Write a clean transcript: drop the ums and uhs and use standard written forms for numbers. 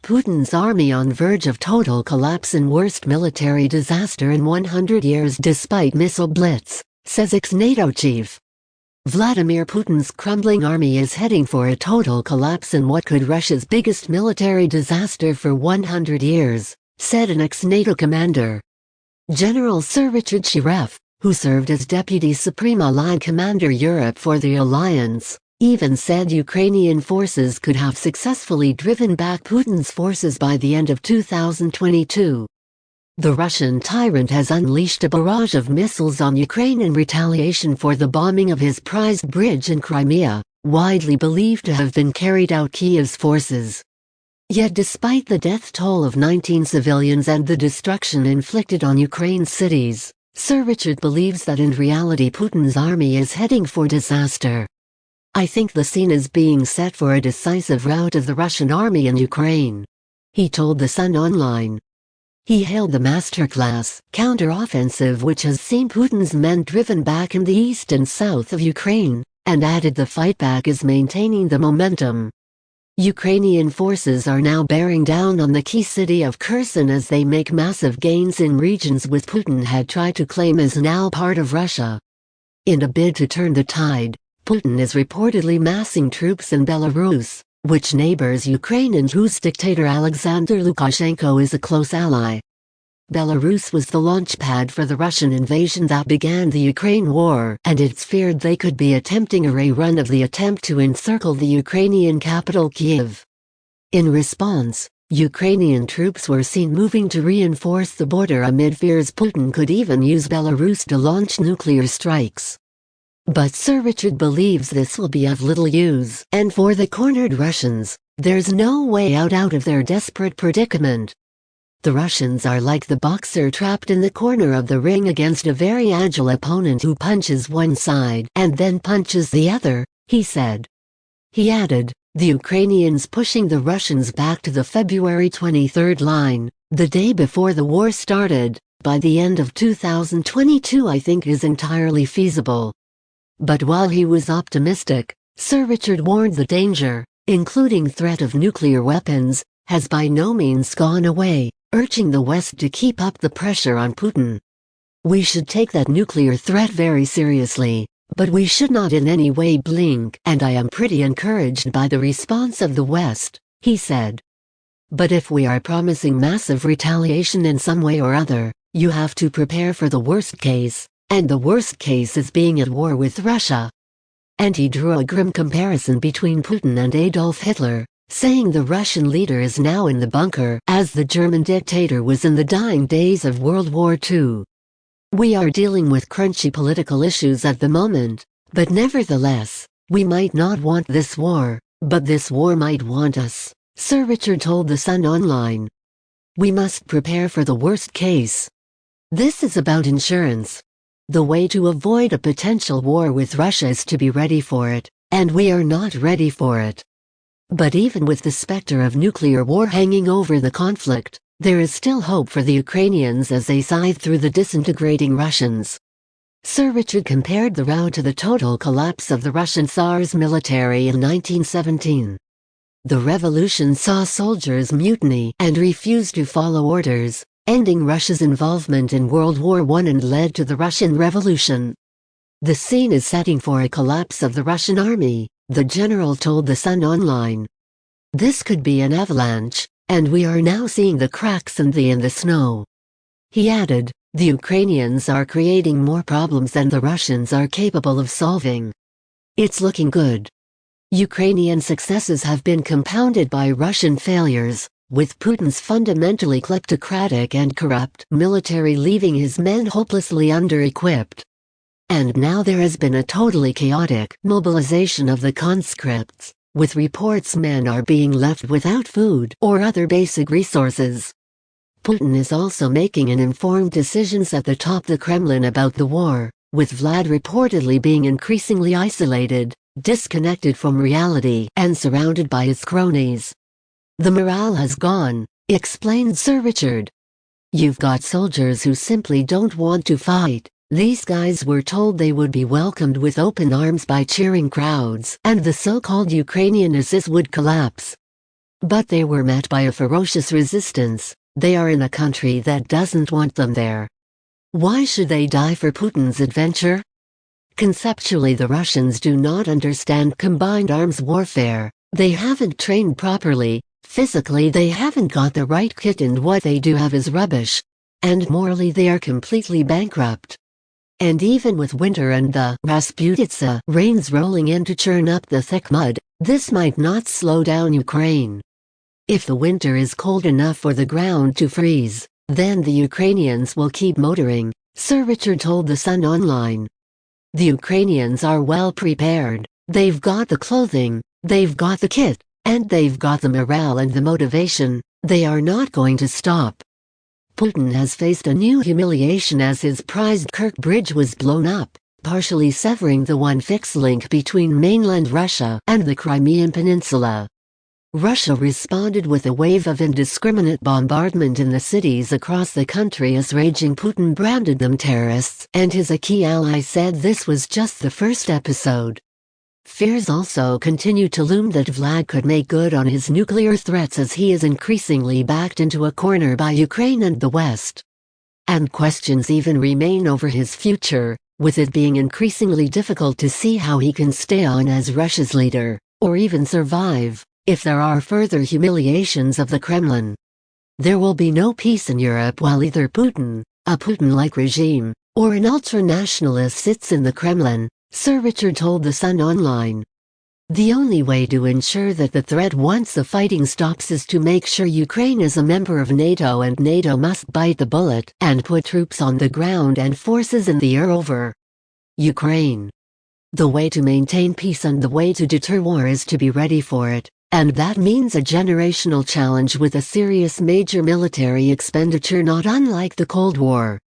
Putin's army on verge of total collapse and worst military disaster in 100 years despite missile blitz, says ex-NATO chief. Vladimir Putin's crumbling army is heading for a total collapse in what could Russia's biggest military disaster for 100 years, said an ex-NATO commander. General Sir Richard Shiref, who served as Deputy Supreme Allied Commander Europe for the alliance, even said Ukrainian forces could have successfully driven back Putin's forces by the end of 2022. The Russian tyrant has unleashed a barrage of missiles on Ukraine in retaliation for the bombing of his prized bridge in Crimea, widely believed to have been carried out Kiev's forces. Yet despite the death toll of 19 civilians and the destruction inflicted on Ukraine's cities, Sir Richard believes that in reality Putin's army is heading for disaster. "I think the scene is being set for a decisive rout of the Russian army in Ukraine," he told The Sun Online. He hailed the masterclass counter-offensive which has seen Putin's men driven back in the east and south of Ukraine, and added the fightback is maintaining the momentum. Ukrainian forces are now bearing down on the key city of Kherson as they make massive gains in regions which Putin had tried to claim as now part of Russia. In a bid to turn the tide, Putin is reportedly massing troops in Belarus, which neighbors Ukraine and whose dictator Alexander Lukashenko is a close ally. Belarus was the launchpad for the Russian invasion that began the Ukraine war, and it's feared they could be attempting a rerun of the attempt to encircle the Ukrainian capital Kyiv. In response, Ukrainian troops were seen moving to reinforce the border amid fears Putin could even use Belarus to launch nuclear strikes. But Sir Richard believes this will be of little use, and for the cornered Russians, there's no way out of their desperate predicament. The Russians are like the boxer trapped in the corner of the ring against a very agile opponent who punches one side and then punches the other, he said. He added, the Ukrainians pushing the Russians back to the February 23 line, the day before the war started, by the end of 2022 I think is entirely feasible. But while he was optimistic, Sir Richard warned the danger, including threat of nuclear weapons, has by no means gone away, urging the West to keep up the pressure on Putin. "We should take that nuclear threat very seriously, but we should not in any way blink, and I am pretty encouraged by the response of the West," he said. "But if we are promising massive retaliation in some way or other, you have to prepare for the worst case. And the worst case is being at war with Russia." And he drew a grim comparison between Putin and Adolf Hitler, saying the Russian leader is now in the bunker as the German dictator was in the dying days of World War II. "We are dealing with crunchy political issues at the moment, but nevertheless, we might not want this war, but this war might want us," Sir Richard told The Sun Online. "We must prepare for the worst case. This is about insurance. The way to avoid a potential war with Russia is to be ready for it, and we are not ready for it. But even with the specter of nuclear war hanging over the conflict, there is still hope for the Ukrainians as they scythe through the disintegrating Russians." Sir Richard compared the rout to the total collapse of the Russian Tsar's military in 1917. The revolution saw soldiers mutiny and refuse to follow orders, ending Russia's involvement in World War I and led to the Russian Revolution. "The scene is setting for a collapse of the Russian army," the general told The Sun Online. "This could be an avalanche, and we are now seeing the cracks in the snow." He added, "The Ukrainians are creating more problems than the Russians are capable of solving. It's looking good." Ukrainian successes have been compounded by Russian failures, with Putin's fundamentally kleptocratic and corrupt military leaving his men hopelessly under-equipped. And now there has been a totally chaotic mobilization of the conscripts, with reports men are being left without food or other basic resources. Putin is also making informed decisions at the top of the Kremlin about the war, with Vlad reportedly being increasingly isolated, disconnected from reality, and surrounded by his cronies. "The morale has gone," explained Sir Richard. "You've got soldiers who simply don't want to fight. These guys were told they would be welcomed with open arms by cheering crowds, and the so-called Ukrainian ISIS would collapse. But they were met by a ferocious resistance. They are in a country that doesn't want them there. Why should they die for Putin's adventure? Conceptually, the Russians do not understand combined arms warfare. They haven't trained properly. Physically, they haven't got the right kit, and what they do have is rubbish. And morally, they are completely bankrupt. And even with winter and the Rasputitsa rains rolling in to churn up the thick mud, this might not slow down Ukraine. If the winter is cold enough for the ground to freeze, then the Ukrainians will keep motoring, Sir Richard told The Sun Online. The Ukrainians are well prepared. They've got the clothing, they've got the kit, and they've got the morale and the motivation. They are not going to stop. Putin has faced a new humiliation as his prized Kerch Bridge was blown up, partially severing the one fixed link between mainland Russia and the Crimean Peninsula. Russia responded with a wave of indiscriminate bombardment in the cities across the country as raging Putin branded them terrorists, and his key ally said this was just the first episode. Fears also continue to loom that Vlad could make good on his nuclear threats as he is increasingly backed into a corner by Ukraine and the West. And questions even remain over his future, with it being increasingly difficult to see how he can stay on as Russia's leader, or even survive, if there are further humiliations of the Kremlin. There will be no peace in Europe while either Putin, a Putin-like regime, or an ultra-nationalist sits in the Kremlin, Sir Richard told The Sun Online. The only way to ensure that the threat once the fighting stops is to make sure Ukraine is a member of NATO, and NATO must bite the bullet and put troops on the ground and forces in the air over Ukraine. The way to maintain peace and the way to deter war is to be ready for it, and that means a generational challenge with a serious major military expenditure not unlike the Cold War.